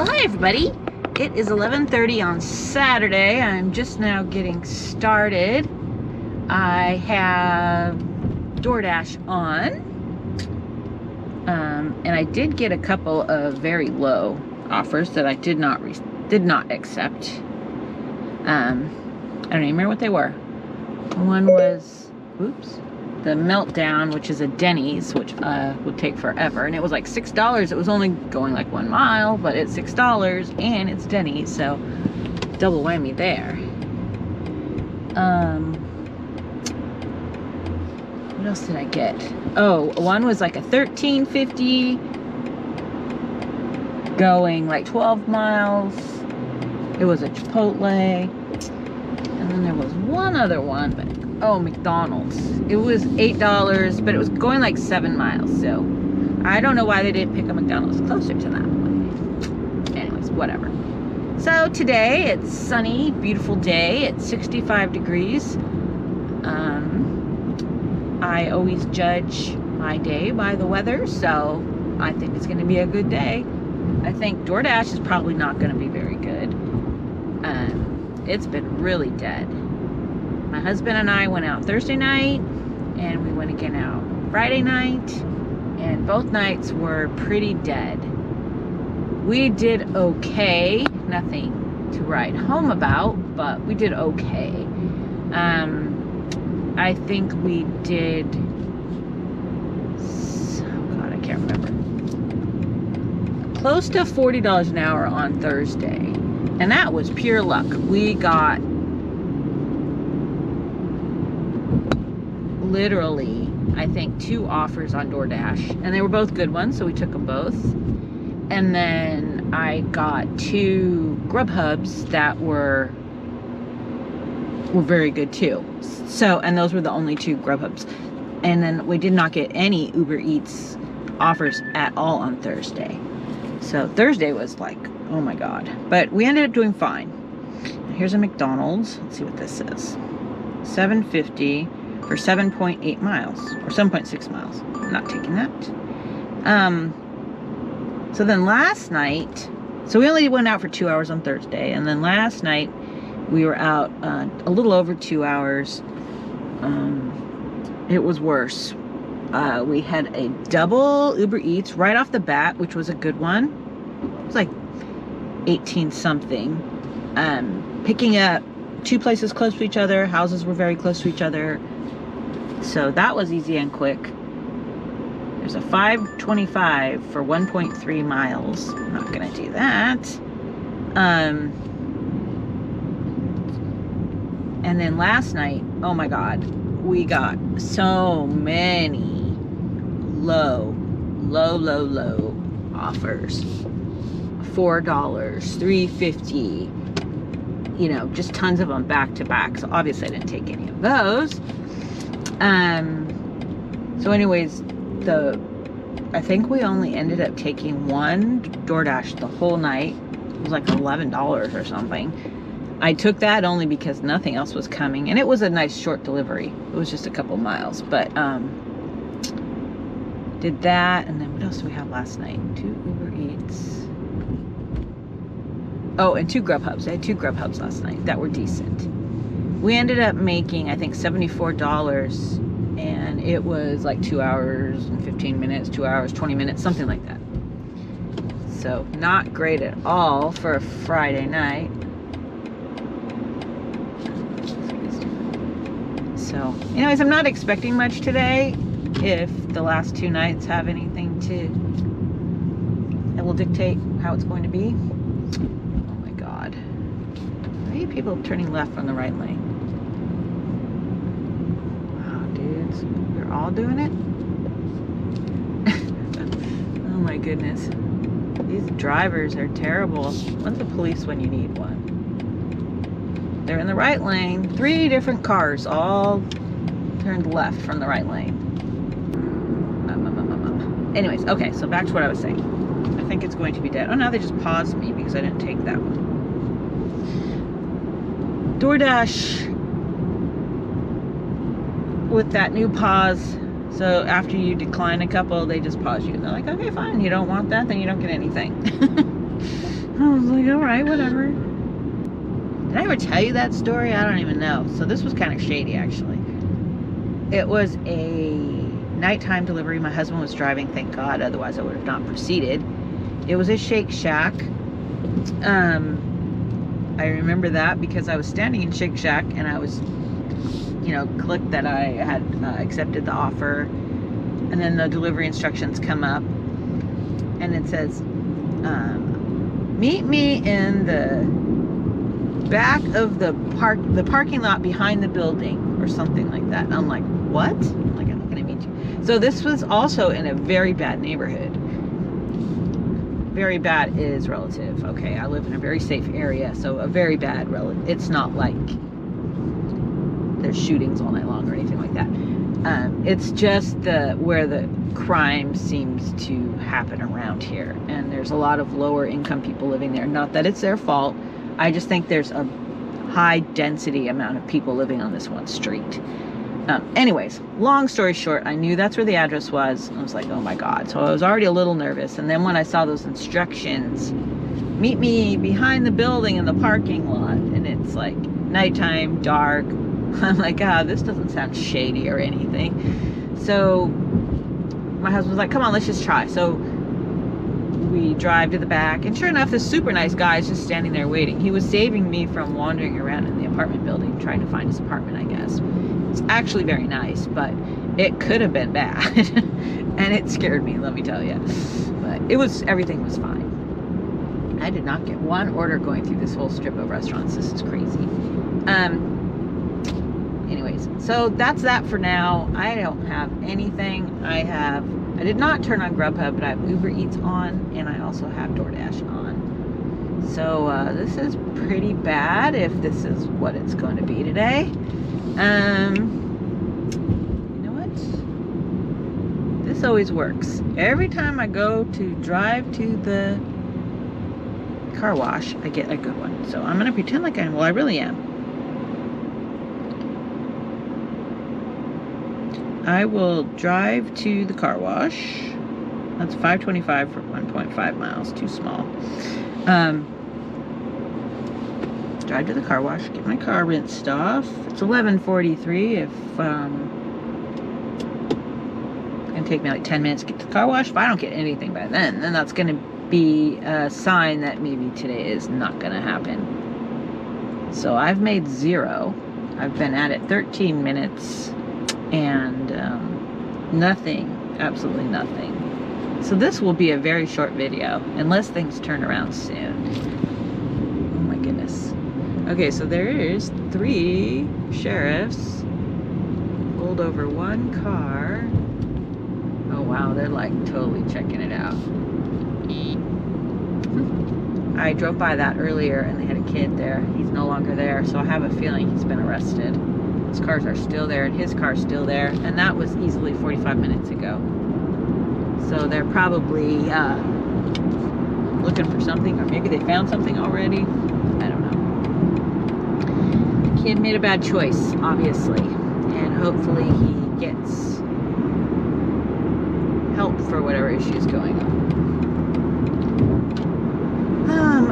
Well, hi everybody. It is 11:30 on Saturday. I'm just now getting started. I have Doordash on. And I did get a couple of very low offers that I did not accept. I don't even remember what they were. One was, the Meltdown, which is a Denny's, which would take forever, and it was like $6. It was only going like 1 mile, but it's $6 and it's Denny's, so double whammy there. What else did I get? Oh, one was like a $13.50 going like 12 miles. It was a Chipotle. And then there was one other one, but oh, McDonald's. It was $8, but it was going like 7 miles. So I don't know why they didn't pick a McDonald's closer to that. Anyways, whatever. So today it's sunny, beautiful day. It's 65 degrees. I always judge my day by the weather, so I think it's going to be a good day. I think Doordash is probably not going to be very good. It's been really dead. My husband and I went out Thursday night, and we went again out Friday night, and both nights were pretty dead. We did okay, nothing to write home about, but we did okay. I think we did, oh God, I can't remember, close to $40 an hour on Thursday, and that was pure luck. We got literally, I think, 2 offers on Doordash, and they were both good ones, so we took them both. And then I got 2 Grubhubs that were very good too. So, and those were the only 2 Grubhubs. And then we did not get any Uber Eats offers at all on Thursday. So Thursday was like, oh my God. But we ended up doing fine. Here's a McDonald's. Let's see what this is. $7.50 for 7.8 miles or 7.6 miles. I'm not taking that. So then last night, so we only went out for 2 hours on Thursday, and then last night we were out a little over 2 hours. It was worse. We had a double Uber Eats right off the bat, which was a good one. It was like 18 something. Picking up 2 places close to each other. Houses were very close to each other. So that was easy and quick. There's a $5.25 for 1.3 miles. I'm not gonna do that. And then last night, oh my God, we got so many low offers. $4, $3.50, you know, just tons of them back to back. So obviously I didn't take any of those. So anyways, I think we only ended up taking 1 Doordash the whole night. It was like $11 or something. I took that only because nothing else was coming, and it was a nice short delivery. It was just a couple miles, but did that. And then what else did we have last night? 2 Uber Eats. Oh, and 2 Grubhubs. I had 2 Grubhubs last night that were decent. We ended up making, I think, $74, and it was like 2 hours and 15 minutes, 2 hours, 20 minutes, something like that. So not great at all for a Friday night. So anyways, I'm not expecting much today. If the last 2 nights have anything it will dictate how it's going to be. Oh my God. Why are you people turning left from the right lane? Wow, dudes. You're all doing it? Oh my goodness. These drivers are terrible. When's the police when you need one? They're in the right lane. 3 different cars all turned left from the right lane. Anyways, okay, so back to what I was saying. I think it's going to be dead. Oh, now they just paused me because I didn't take that one. Doordash, with that new pause, so after you decline a couple, they just pause you. And they're like, okay, fine, you don't want that, then you don't get anything. like, all right, whatever. Did I ever tell you that story? I don't even know. So this was kind of shady, actually. It was a nighttime delivery. My husband was driving, thank God. Otherwise, I would have not proceeded. It was a Shake Shack. I remember that because I was standing in Shake Shack and I was, you know, clicked that I had accepted the offer. And then the delivery instructions come up. And it says, meet me in the back of the parking lot behind the building or something like that. And I'm like, what? I'm like, I'm not gonna meet you. So this was also in a very bad neighborhood. Very bad is relative. Okay, I live in a very safe area, so a very bad relative. It's not like there's shootings all night long or anything like that. It's just where the crime seems to happen around here, and there's a lot of lower income people living there. Not that it's their fault. I just think there's a high density amount of people living on this one street. Anyways, long story short, I knew that's where the address was. I was like, oh my God. So I was already a little nervous. And then when I saw those instructions, meet me behind the building in the parking lot, and it's like nighttime, dark. I'm like, this doesn't sound shady or anything. So my husband was like, come on, let's just try. So we drive to the back, and sure enough, this super nice guy is just standing there waiting. He was saving me from wandering around in the apartment building trying to find his apartment, I guess. It's actually very nice, but it could have been bad. And it scared me, let me tell you. But everything was fine. I did not get one order going through this whole strip of restaurants. This is crazy. Anyways, so that's that for now. I don't have anything. I did not turn on Grubhub, but I have Uber Eats on, and I also have Doordash on. So this is pretty bad if this is what it's going to be today. You know what? This always works. Every time I go to drive to the car wash, I get a good one. So I'm going to pretend like I really am. I will drive to the car wash. That's $5.25 for 1.5 miles. Too small. Drive to the car wash, get my car rinsed off. It's 11:43. If it's gonna take me like 10 minutes to get to the car wash. If I don't get anything by then that's gonna be a sign that maybe today is not gonna happen. So I've made 0. I've been at it 13 minutes and nothing, absolutely nothing. So this will be a very short video unless things turn around soon. Oh my goodness. Okay, so there's 3 sheriffs pulled over 1 car. Oh wow, they're like totally checking it out. I drove by that earlier and they had a kid there. He's no longer there, so I have a feeling he's been arrested. His cars are still there and his car's still there, and that was easily 45 minutes ago. So they're probably looking for something, or maybe they found something already. I don't know. The kid made a bad choice, obviously, and hopefully he gets help for whatever issue's going on.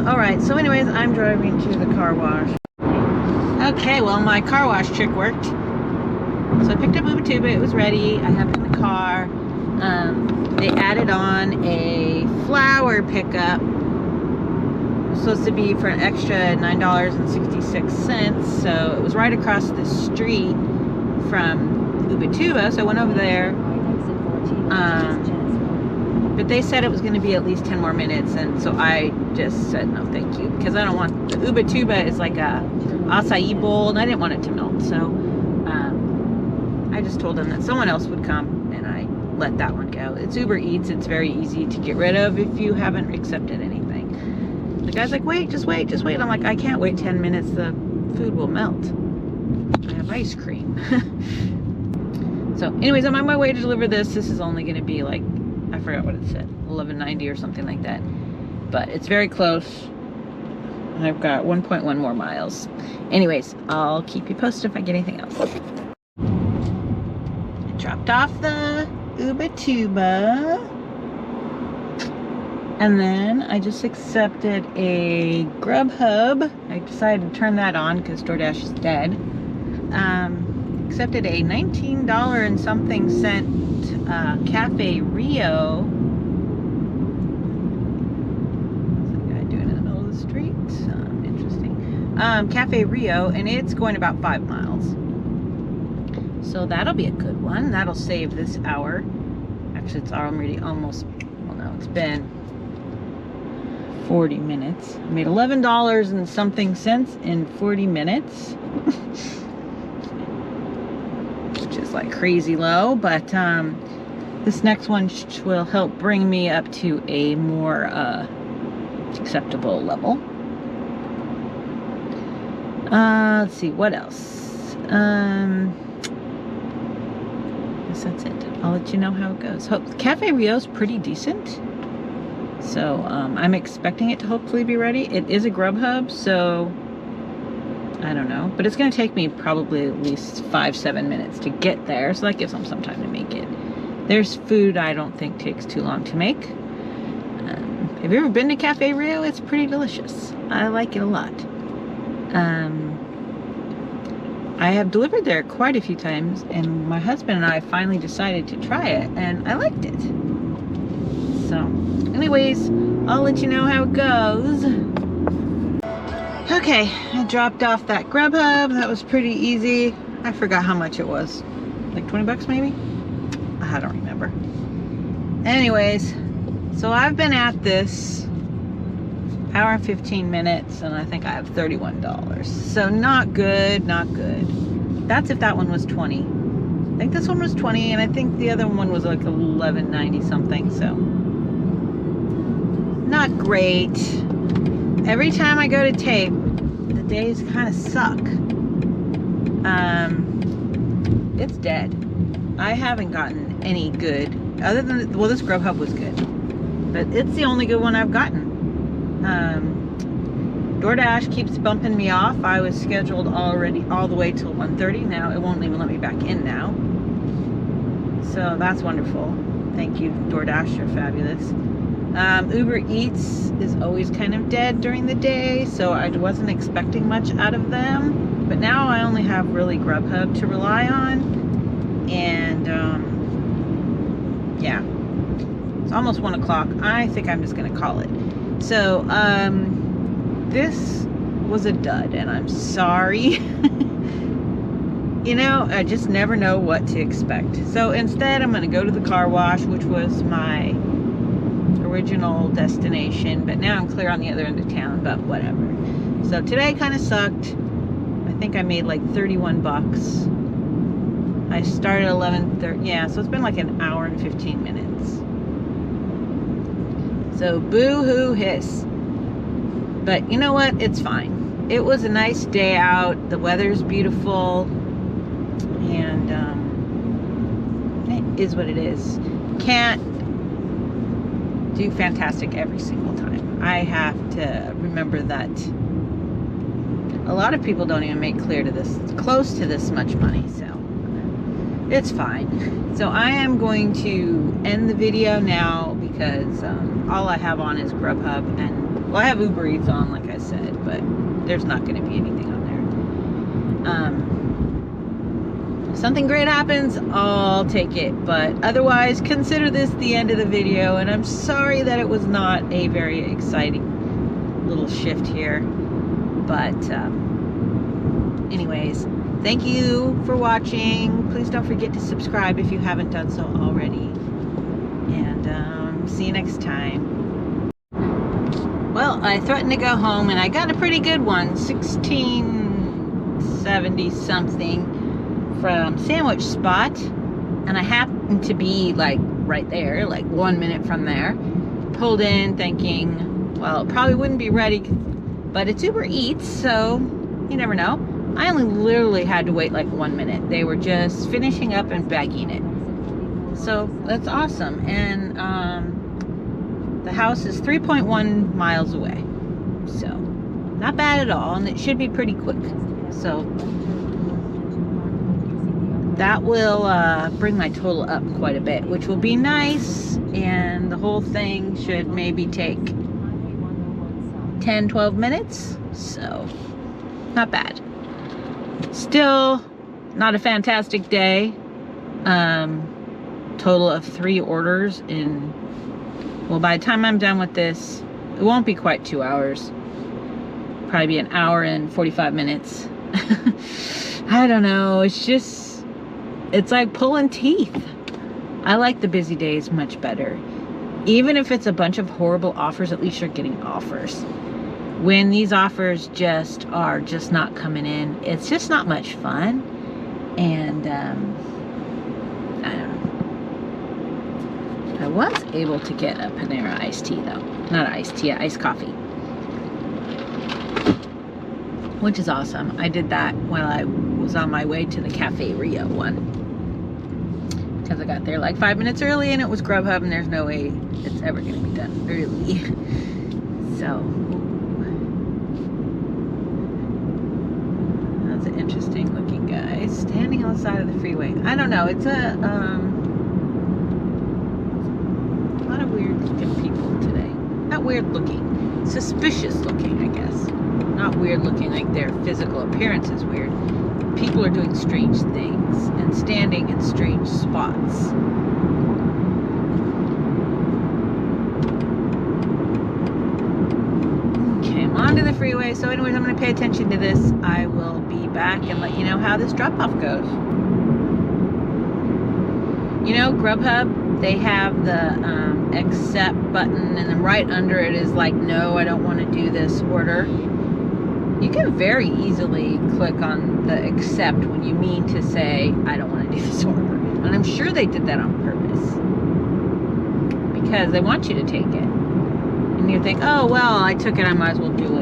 Alright, so anyways, I'm driving to the car wash. Okay, well, my car wash trick worked. So I picked up Uba Tuba, it was ready. I have it in the car. They added on a flower pickup. It was supposed to be for an extra $9.66. So it was right across the street from Uba Tuba, so I went over there. But they said it was going to be at least 10 more minutes, and so I just said no thank you, because I don't want, the Uba Tuba is like a acai bowl, and I didn't want it to melt, so I just told them that someone else would come, and I let that one go. It's Uber Eats, it's very easy to get rid of if you haven't accepted anything. The guy's like, wait, just wait, just wait. I'm like, I can't wait 10 minutes, the food will melt. I have ice cream. So anyways, I'm on my way to deliver this. This is only going to be like, I forgot what it said, 1190 or something like that. But it's very close. I've got 1.1 more miles. Anyways, I'll keep you posted if I get anything else. I dropped off the Uba Tuba. And then I just accepted a Grubhub. I decided to turn that on because Doordash is dead. Accepted a $19 and something cent Cafe Rio. There's a guy doing it in the middle of the street. Interesting. Cafe Rio, and it's going about 5 miles. So that'll be a good one. That'll save this hour. Actually, it's already almost, well, no, it's been 40 minutes. I made $11 and something cents in 40 minutes. Which is like crazy low, but this next one will help bring me up to a more acceptable level. Let's see, what else? I guess that's it. I'll let you know how it goes. Cafe Rio's pretty decent. So I'm expecting it to hopefully be ready. It is a Grubhub, so I don't know. But it's going to take me probably at least 5-7 minutes to get there. So that gives them some time to make it. There's food I don't think takes too long to make. Have you ever been to Cafe Rio? It's pretty delicious. I like it a lot. I have delivered there quite a few times, and my husband and I finally decided to try it, and I liked it. So, anyways, I'll let you know how it goes. Okay, I dropped off that Grubhub. That was pretty easy. I forgot how much it was. Like 20 bucks maybe? I don't remember. Anyways, so I've been at this hour and 15 minutes, and I think I have $31. So not good, not good. That's if that one was 20. I think this one was 20, and I think the other one was like $11.90 something, so not great. Every time I go to tape, the days kind of suck. It's dead. I haven't gotten any good, other than, well, this Grubhub was good, but it's the only good one I've gotten. DoorDash keeps bumping me off. I was scheduled already all the way till 1:30. Now it won't even let me back in now. So that's wonderful. Thank you, DoorDash. You're fabulous. Uber Eats is always kind of dead during the day, so I wasn't expecting much out of them. But now I only have really Grubhub to rely on. And yeah, it's almost 1 o'clock. I think I'm just gonna call it. So this was a dud, and I'm sorry. You know, I just never know what to expect. So instead, I'm going to go to the car wash, which was my original destination, but now I'm clear on the other end of town, but whatever. So today kind of sucked. I think I made like 31 bucks. I started at 11:30. Yeah, so it's been like an hour and 15 minutes. So boo-hoo hiss. But you know what? It's fine. It was a nice day out. The weather's beautiful. And it is what it is. Can't do fantastic every single time. I have to remember that a lot of people don't even make close to this much money. So it's fine. So I am going to end the video now because all I have on is Grubhub, and well, I have Uber Eats on, like I said, but there's not going to be anything on there. If something great happens, I'll take it, but otherwise, consider this the end of the video, and I'm sorry that it was not a very exciting little shift here, but anyways, thank you for watching. Please don't forget to subscribe if you haven't done so already, and see you next time. Well, I threatened to go home, and I got a pretty good one, $16.70 something from Sandwich Spot, and I happened to be like right there, like 1 minute from there. Pulled in thinking, well, it probably wouldn't be ready, but it's Uber Eats, so you never know. I only literally had to wait like 1 minute. They were just finishing up and bagging it. So that's awesome. And the house is 3.1 miles away. So not bad at all. And it should be pretty quick. So that will bring my total up quite a bit, which will be nice, and the whole thing should maybe take 10-12 minutes, so not bad. Still not a fantastic day. Total of 3 orders in, well, by the time I'm done with this, it won't be quite 2 hours. Probably be an hour and 45 minutes. I don't know, it's just, it's like pulling teeth. I like the busy days much better. Even if it's a bunch of horrible offers, at least you're getting offers. When these offers just are just not coming in, it's just not much fun. And I don't know. I was able to get a Panera iced tea though. Not iced tea, iced coffee. Which is awesome. I did that while I was on my way to the Cafe Rio one. Because I got there like 5 minutes early and it was Grubhub, and there's no way it's ever going to be done early. So, that's an interesting looking guy standing on the side of the freeway. I don't know, it's a lot of weird looking people today. Not weird looking, suspicious looking, I guess. Not weird looking like their physical appearance is weird. People are doing strange things and standing in strange spots. Okay, I'm onto the freeway. So anyways, I'm going to pay attention to this. I will be back and let you know how this drop-off goes. You know, Grubhub, they have the accept button, and then right under it is like, no, I don't want to do this order. You can very easily click on the accept when you mean to say, I don't want to do this order. And I'm sure they did that on purpose. Because they want you to take it. And you think, oh, well, I took it, I might as well do